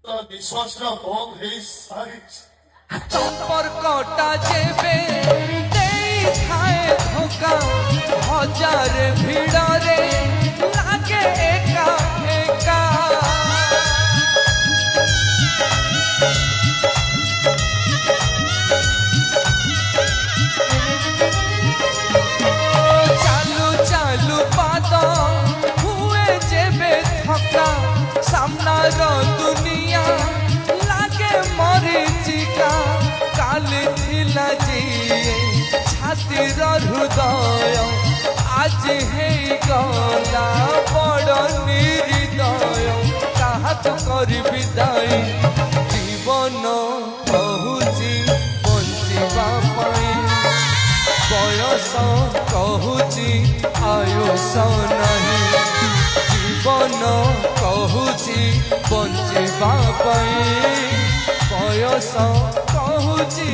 বিশ্বাসটা বন্ধ হয়ে সারিছে সম্পর্কটা যেবে দেখায় ধোকা হাজার ভিড়রে লাগে একা একা চালু চালু পাদ হুয়ে যেবে থকা সামনার দুনিয়া লাগে মরিচিকা কালি থিলা যিয়ে ছাতির হৃদয় আজ হেই গলা বড় নির্দয় কাহাକୁ କରିବି ଦାୟୀ ଜୀବନ କହୁଛି ବଞ୍ଚିବା ପାଇଁ ବୟସ କହୁଛି ଆୟୁଷ ନାହିଁ ଜୀବନ କହୁଛି ବଞ୍ଚିବା ପାଇଁ ବୟସ କହୁଛି